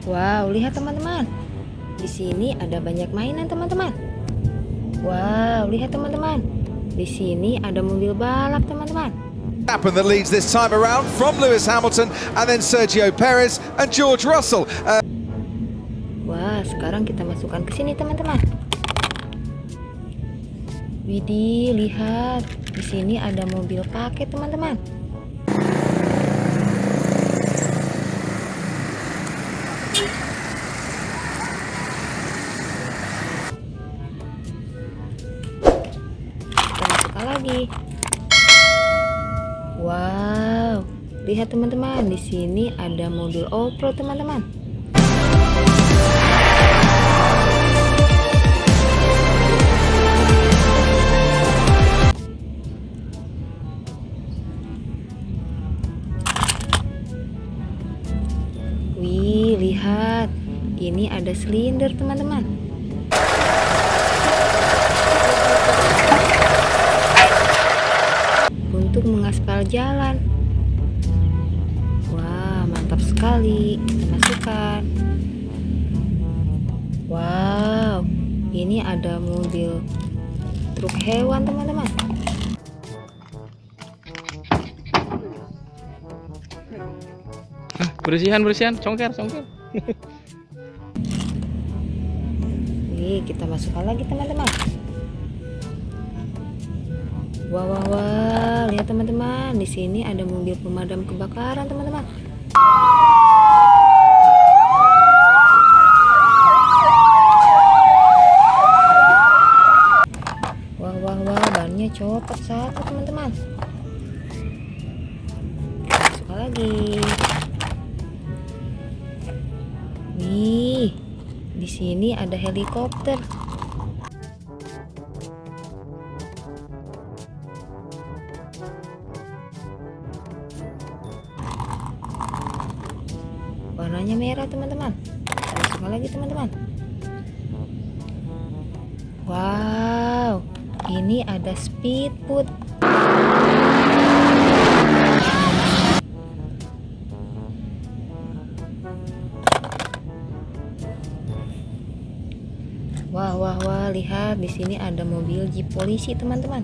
Wow, lihat teman-teman. Di sini ada banyak mainan teman-teman. Wow, lihat teman-teman. Di sini ada mobil balap teman-teman. Verstappen that leads this time around from Lewis Hamilton and then Sergio Perez and George Russell. Wah, sekarang kita masukkan ke sini teman-teman. Widih, lihat. Di sini ada mobil paket teman-teman. Kita masukkan lagi. Wow, lihat teman-teman. Di sini ada mobil off-road teman-teman. Wih, lihat. Ini ada silinder, teman-teman. Untuk mengaspal jalan. Wah, mantap sekali. Kita masukkan. Wow, ini ada mobil truk hewan, teman-teman. Bersihan, congker. Nih, kita masukkan lagi teman-teman. Wah, lihat teman-teman. Di sini ada mobil pemadam kebakaran, teman-teman. Wah, bannya copot satu, teman-teman. Masukkan lagi. Nih, di sini ada helikopter. Warnanya merah, teman-teman. Kita masukkan lagi, teman-teman. Wow, ini ada speedboat. Wah, lihat di sini ada mobil jeep polisi, teman-teman.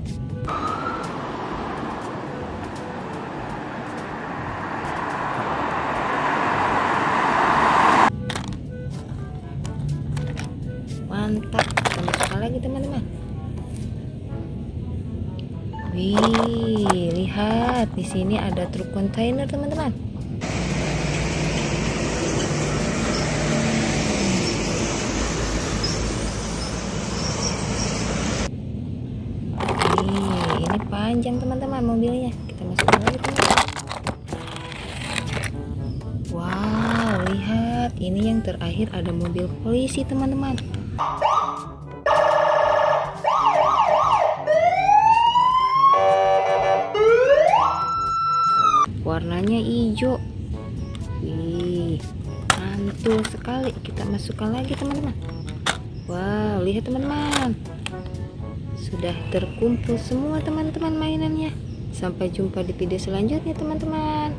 Mantap, kita masukkan lagi, teman-teman. Wih, lihat di sini ada truk kontainer, teman-teman. Ini panjang teman-teman mobilnya. Kita masukkan lagi, teman-teman. Wow, lihat ini yang terakhir ada mobil polisi, teman-teman. Warnanya hijau. Wih, mantul sekali. Kita masukkan lagi, teman-teman. Wow, lihat teman-teman. Sudah terkumpul semua teman-teman mainannya. Sampai jumpa di video selanjutnya, teman-teman.